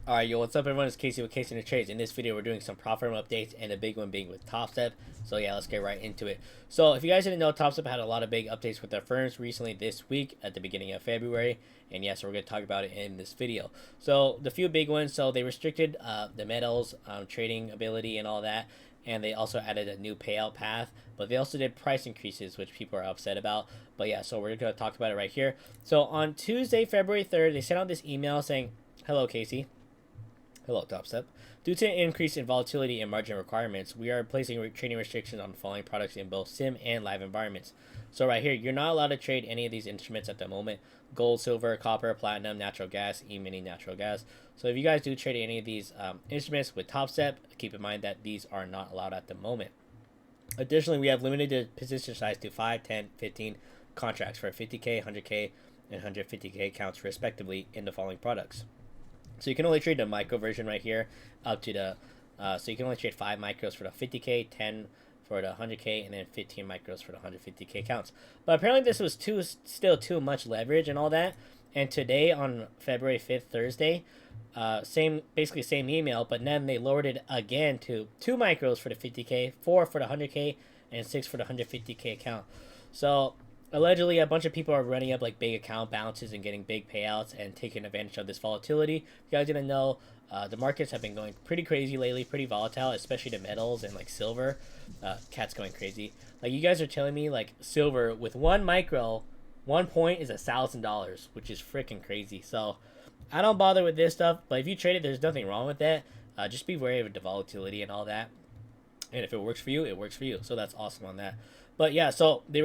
Alright, yo, what's up everyone? It's Casey with casinatortrades. In this video, we're doing some prop firm updates, and the big one being with Topstep. So yeah, let's get right into it. So if you guys didn't know, Topstep had a lot of big updates with their firms recently this week at the beginning of February. And yeah, so we're going to talk about it in this video. So the few big ones, so they restricted the metals trading ability and all that. And they also added a new payout path, but they also did price increases, which people are upset about. But yeah, so we're going to talk about it right here. So on Tuesday, February 3rd, they sent out this email saying, "Hello, Casey. Hello, Topstep. Due to an increase in volatility and margin requirements, we are placing trading restrictions on the following products in both sim and live environments." So right here, you're not allowed to trade any of these instruments at the moment: gold, silver, copper, platinum, natural gas, e-mini natural gas. So if you guys do trade any of these instruments with Topstep, keep in mind that these are not allowed at the moment. Additionally, we have limited the position size to 5, 10, 15 contracts for 50K, 100K, and 150K accounts respectively in the following products. So you can only trade the micro version right here up to the, so you can only trade 5 micros for the 50K, 10 for the 100K, and then 15 micros for the 150K accounts. But apparently this was still too much leverage and all that. And today on February 5th, Thursday, basically same email, but then they lowered it again to 2 micros for the 50K, 4 for the 100K, and 6 for the 150K account. So allegedly, a bunch of people are running up like big account balances and getting big payouts and taking advantage of this volatility. If you guys didn't know, the markets have been going pretty crazy lately, pretty volatile, especially the metals and like silver. Cat's going crazy. Like you guys are telling me like silver with 1 micro, 1 point is $1,000, which is freaking crazy. So I don't bother with this stuff, but if you trade it, there's nothing wrong with that. Just be wary of the volatility and all that. And if it works for you, it works for you. So that's awesome on that. But yeah, so they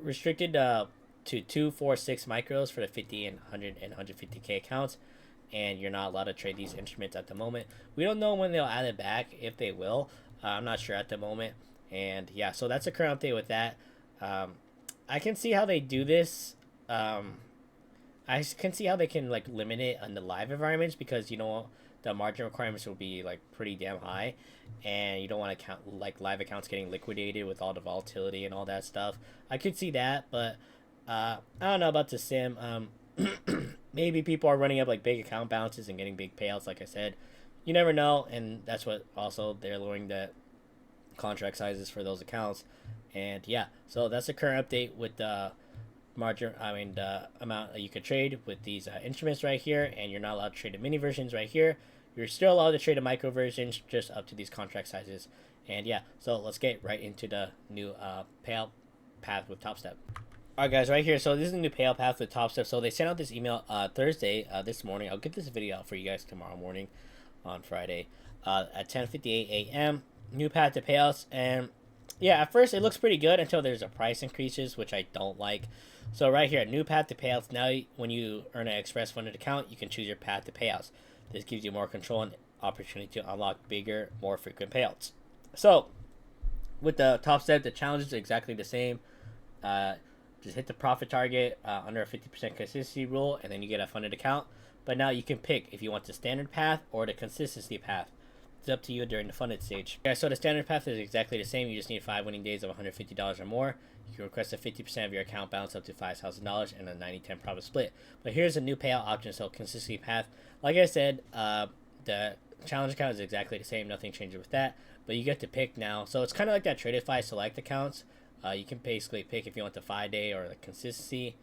restricted to 2, 4, 6 micros for the 50 and 100 and 150K accounts, and you're not allowed to trade these instruments at the moment. We don't know when they'll add it back, if they will. I'm not sure at the moment. And yeah, so that's the current update with that. I can see how they do this. I can see how they can like limit it on the live environments, because you know the margin requirements will be like pretty damn high, and you don't want to count like live accounts getting liquidated with all the volatility and all that stuff. I could see that, but I don't know about the sim. Maybe people are running up like big account balances and getting big payouts, like I said. You never know, and that's what also they're lowering the contract sizes for those accounts. And yeah, so that's the current update with the the amount that you could trade with these instruments right here. And you're not allowed to trade the mini versions right here. You're still allowed to trade the micro versions, just up to these contract sizes. And yeah, so let's get right into the new payout path with Topstep. Alright guys, right here, so this is the new payout path with Topstep. So they sent out this email Thursday, this morning. I'll get this video out for you guys tomorrow morning on Friday at 10:58 a.m. New path to payouts. And yeah, at first it looks pretty good until there's a price increases, which I don't like. So right here, new path to payouts. Now when you earn an express funded account, you can choose your path to payouts. This gives you more control and opportunity to unlock bigger, more frequent payouts. So with the Topstep, the challenge is exactly the same. Just hit the profit target under a 50% consistency rule, and then you get a funded account. But now you can pick if you want the standard path or the consistency path. It's up to you during the funded stage. Yeah, so the standard path is exactly the same. You just need 5 winning days of $150 or more. You can request a 50% of your account balance up to $5,000 and a 90-10 profit split. But here's a new payout option, so consistency path. Like I said, the challenge account is exactly the same. Nothing changes with that. But you get to pick now. So it's kind of like that Tradeify select accounts. You can basically pick if you want the 5-day or the consistency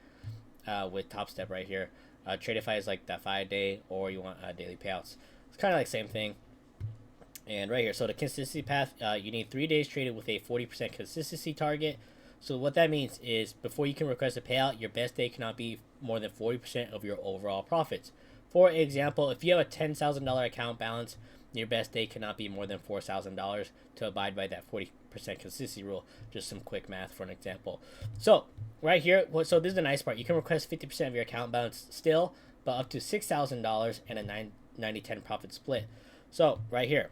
with Topstep right here. Tradeify is like that 5-day, or you want daily payouts. It's kind of like the same thing. And right here, so the consistency path, you need 3 days traded with a 40% consistency target. So what that means is before you can request a payout, your best day cannot be more than 40% of your overall profits. For example, if you have a $10,000 account balance, your best day cannot be more than $4,000 to abide by that 40% consistency rule. Just some quick math for an example. So right here, so this is the nice part. You can request 50% of your account balance still, but up to $6,000 and a 90-10 profit split. So right here,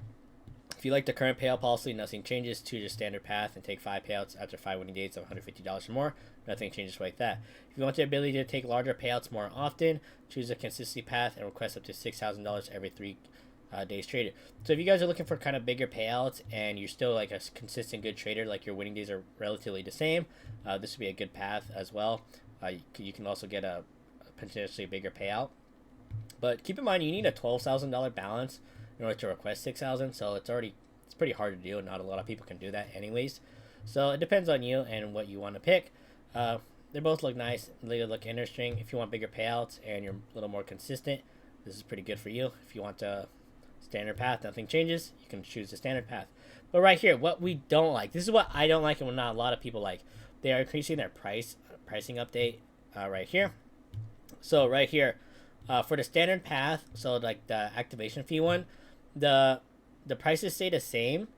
if you like the current payout policy, nothing changes. To your standard path and take 5 payouts after 5 winning days of $150 or more. Nothing changes like that. If you want the ability to take larger payouts more often, choose a consistency path and request up to $6,000 every 3 days traded. So if you guys are looking for kind of bigger payouts and you're still like a consistent good trader, like your winning days are relatively the same, this would be a good path as well. You can also get a potentially bigger payout. But keep in mind, you need a $12,000 balance in order to request 6,000. So it's pretty hard to do. Not a lot of people can do that anyways. So it depends on you and what you want to pick. They both look nice. They look interesting. If you want bigger payouts and you're a little more consistent, this is pretty good for you. If you want a standard path, nothing changes, you can choose the standard path. But right here, what we don't like, this is what I don't like and what not a lot of people like. They are increasing their pricing update right here. So right here, for the standard path, so like the activation fee one, the prices stay the same,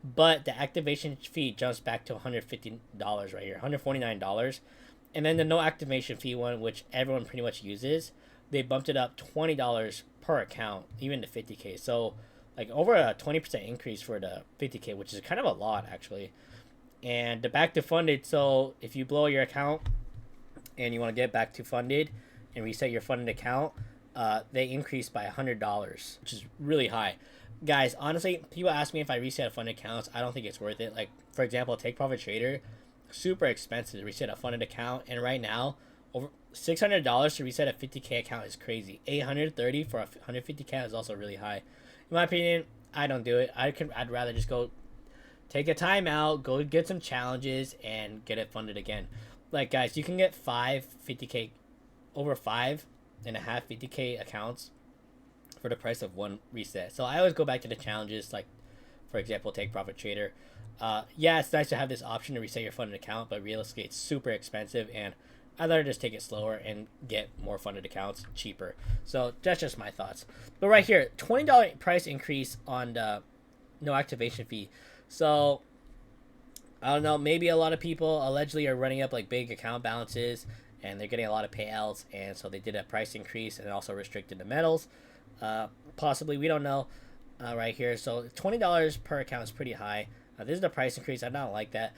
but the activation fee jumps back to $150 right here, $149. And then the no activation fee one, which everyone pretty much uses, they bumped it up $20 per account, even to 50K. So like over a 20% increase for the 50K, which is kind of a lot actually. And the back to funded, so if you blow your account and you want to get back to funded and reset your funded account, they increase by $100, which is really high. Guys, honestly, people ask me if I reset a funded accounts. I don't think it's worth it. Like, for example, TakeProfitTrader, super expensive to reset a funded account. And right now, over $600 to reset a 50K account is crazy. $830 for a 150K is also really high. In my opinion, I don't do it. I'd rather just go take a timeout, go get some challenges, and get it funded again. Like, guys, you can get 50K, over 5.5 50K accounts for the price of one reset. So I always go back to the challenges, like, for example, TakeProfitTrader. Yeah, it's nice to have this option to reset your funded account, but realistically, it's super expensive, and I'd rather just take it slower and get more funded accounts cheaper. So that's just my thoughts. But right here, $20 price increase on the no activation fee. So I don't know, maybe a lot of people allegedly are running up like big account balances and they're getting a lot of payouts, and so they did a price increase and also restricted the metals. Possibly, we don't know. Right here, so $20 per account is pretty high. This is the price increase. I don't like that.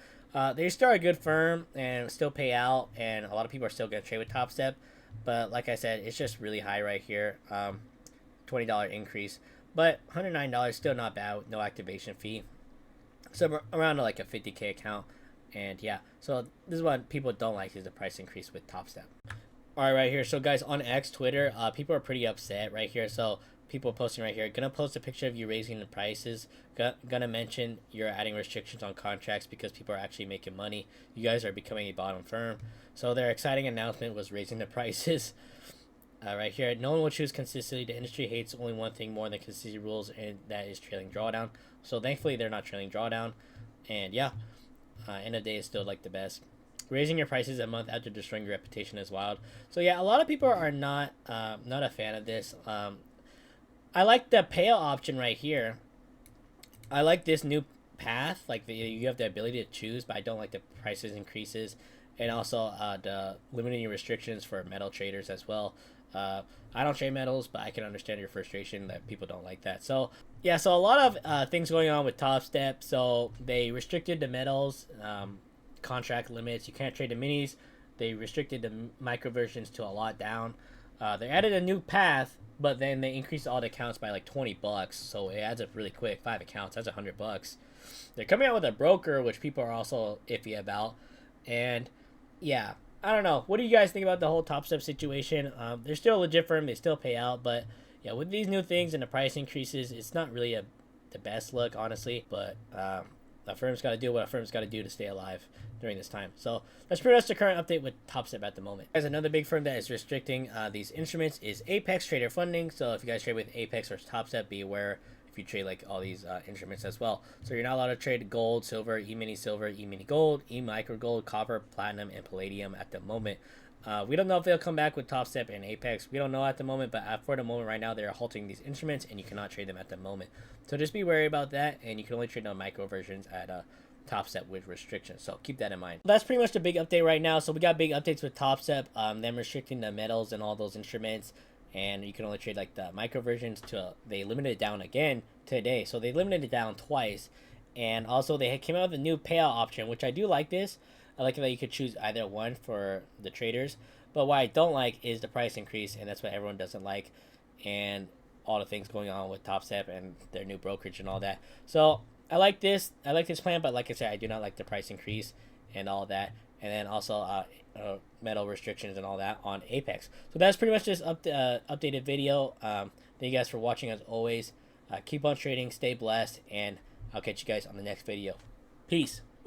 They're still a good firm and still pay out, and a lot of people are still going to trade with Topstep. But like I said, it's just really high right here. $20 increase. But $109 still not bad with no activation fee. So around like a 50K account. And yeah, so this is what people don't like, is the price increase with Topstep. Alright, right here. So guys, on X, Twitter, people are pretty upset right here. So people posting right here, gonna post a picture of you raising the prices, gonna mention you're adding restrictions on contracts because people are actually making money. You guys are becoming a bottom firm. So their exciting announcement was raising the prices. Right here, no one will choose consistency. The industry hates only one thing more than consistency rules, and that is trailing drawdown. So thankfully they're not trailing drawdown. And yeah, end of the day is still like the best. Raising your prices a month after destroying your reputation is wild. So yeah, a lot of people are not a fan of this. I like the payout option right here. I like this new path. Like you have the ability to choose, but I don't like the prices increases, and also the limiting your restrictions for metal traders as well. I don't trade metals, but I can understand your frustration that people don't like that. So yeah, so a lot of things going on with Topstep. So they restricted the metals contract limits. You can't trade the minis. They restricted the micro versions to a lot down. They added a new path, but then they increased all the accounts by like $20, so it adds up really quick. 5 accounts, that's $100. They're coming out with a broker, which people are also iffy about. And yeah, I don't know. What do you guys think about the whole Topstep situation? They're still a legit firm. They still pay out, but yeah, with these new things and the price increases, it's not really the best look, honestly. But a firm's got to do what a firm's got to do to stay alive during this time. So that's pretty much the current update with Topstep at the moment. As another big firm that is restricting these instruments is Apex Trader Funding. So if you guys trade with Apex or Topstep, be aware if you trade like all these instruments as well. So you're not allowed to trade gold, silver, E-mini silver, E-mini gold, E-micro gold, copper, platinum, and palladium at the moment. We don't know if they'll come back with Topstep and Apex. We don't know at the moment, but for the moment right now, they're halting these instruments and you cannot trade them at the moment. So just be wary about that, and you can only trade on micro versions at Topstep with restrictions. So keep that in mind. That's pretty much the big update right now. So we got big updates with Topstep, them restricting the metals and all those instruments, and you can only trade like the micro versions they limited it down again today. So they limited it down twice, and also they came out with a new payout option, which I do like this. I like that you could choose either one for the traders, but what I don't like is the price increase, and that's what everyone doesn't like, and all the things going on with Topstep and their new brokerage and all that. So I like this plan, but like I said, I do not like the price increase and all that. and then also metal restrictions and all that on Apex. So that's pretty much this updated video. Thank you guys for watching as always. Keep on trading, stay blessed, and I'll catch you guys on the next video. Peace.